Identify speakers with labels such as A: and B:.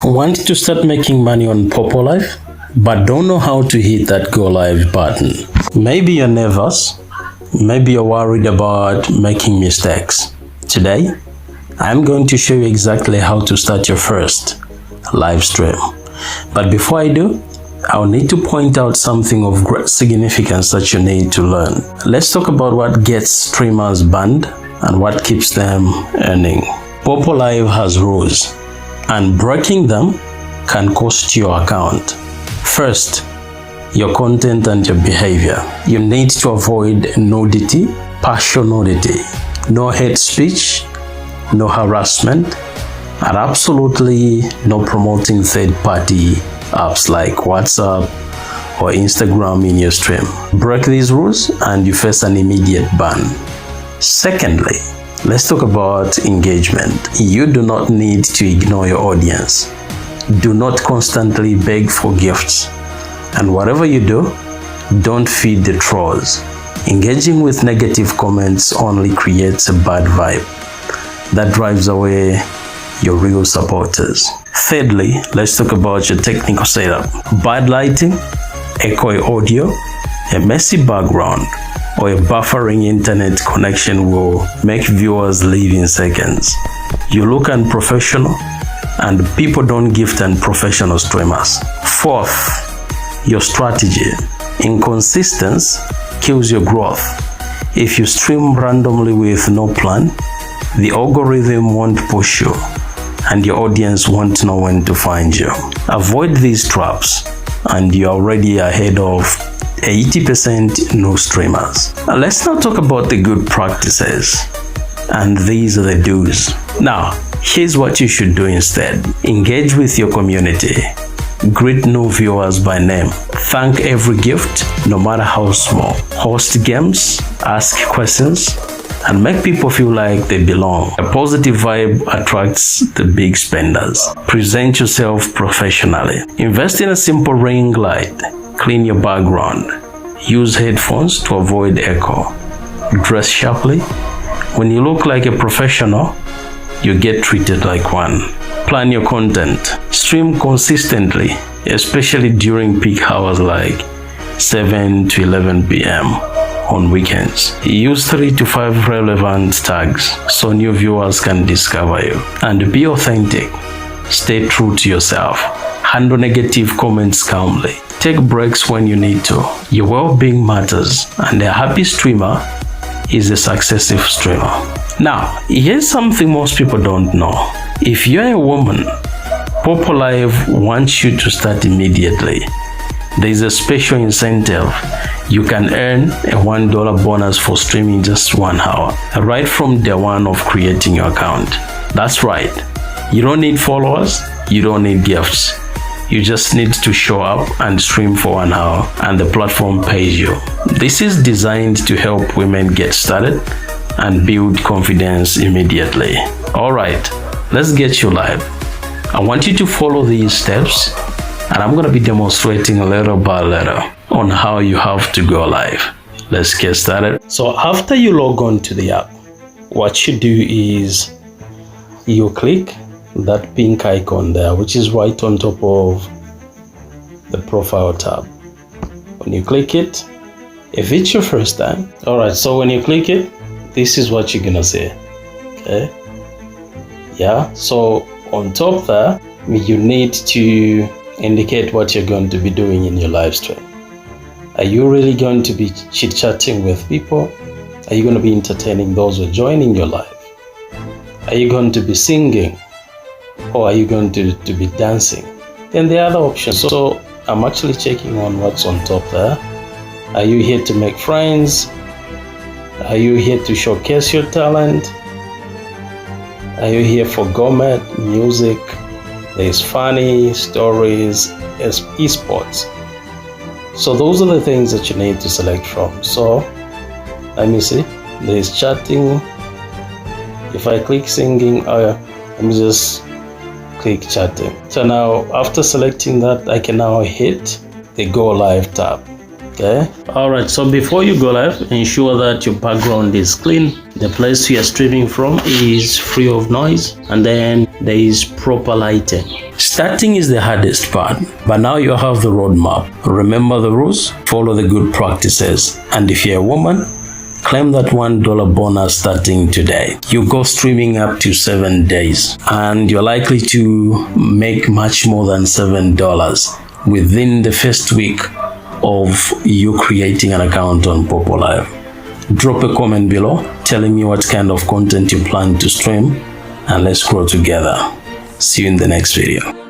A: Want to start making money on Poppo Live, but don't know how to hit that go live button? Maybe you're nervous, maybe you're worried about making mistakes. Today, I'm going to show you exactly how to start your first live stream. But before I do, I'll need to point out something of great significance that you need to learn. Let's talk about what gets streamers banned and what keeps them earning. Poppo Live has rules, and breaking them can cost your account. First, your content and your behavior. You need to avoid nudity, partial nudity, no hate speech, no harassment, and absolutely no promoting third-party apps like WhatsApp or Instagram in your stream. Break these rules and you face an immediate ban. Secondly, let's talk about engagement. You do not need to ignore your audience. Do not constantly beg for gifts. And whatever you do, don't feed the trolls. Engaging with negative comments only creates a bad vibe that drives away your real supporters. Thirdly, let's talk about your technical setup. Bad lighting, echoey audio, a messy background, or a buffering internet connection will make viewers leave in seconds. You look unprofessional, and people don't gift unprofessional streamers. Fourth, your strategy. Inconsistency kills your growth. If you stream randomly with no plan, the algorithm won't push you, and your audience won't know when to find you. Avoid these traps, and you're already ahead of 80% new streamers. Now, let's now talk about the good practices, and these are the do's. Now, here's what you should do instead. Engage with your community. Greet new viewers by name. Thank every gift, no matter how small. Host games, ask questions, and make people feel like they belong. A positive vibe attracts the big spenders. Present yourself professionally. Invest in a simple ring light. Clean your background. Use headphones to avoid echo. Dress sharply. When you look like a professional, you get treated like one. Plan your content. Stream consistently, especially during peak hours like 7 to 11 p.m. on weekends. Use 3 to 5 relevant tags so new viewers can discover you. And be authentic. Stay true to yourself. Handle negative comments calmly. Take breaks when you need to. Your well-being matters, and a happy streamer is a successful streamer. Now, here's something most people don't know. If you're a woman, Poppo Live wants you to start immediately. There's a special incentive. You can earn a $1 bonus for streaming just 1 hour, right from day one of creating your account. That's right. You don't need followers, you don't need gifts. You just need to show up and stream for 1 hour, and the platform pays you. This is designed to help women get started and build confidence immediately. Alright, let's get you live. I want you to follow these steps, and I'm going to be demonstrating letter by letter on how you have to go live. Let's get started. So after you log on to the app, what you do is you click that pink icon there, which is right on top of the profile tab. When you click it, if it's your first time, alright, so when you click it, this is what you're gonna see. Okay, yeah, so on top there, you need to indicate what you're going to be doing in your live stream. Are you really going to be chit-chatting with people? Are you going to be entertaining those who are joining your live? Are you going to be singing? Or are you going to be dancing? Then the other options. So I'm actually checking on what's on top there. Are you here to make friends? Are you here to showcase your talent? Are you here for gourmet music? There's funny stories, there's esports. So those are the things that you need to select from. So let me see. There's chatting. If I click singing, let me just click chatting. So now after selecting that, I can now hit the go live tab. Okay, all right, so before you go live, ensure that your background is clean, The place we are streaming from is free of noise, and then there is proper lighting. Starting is the hardest part, but now you have the roadmap. Remember the rules, follow the good practices, and if you're a woman, claim that $1 bonus starting today. You go streaming up to 7 days, and you're likely to make much more than $7 within the first week of you creating an account on Poppo Live. Drop a comment below telling me what kind of content you plan to stream, and let's grow together. See you in the next video.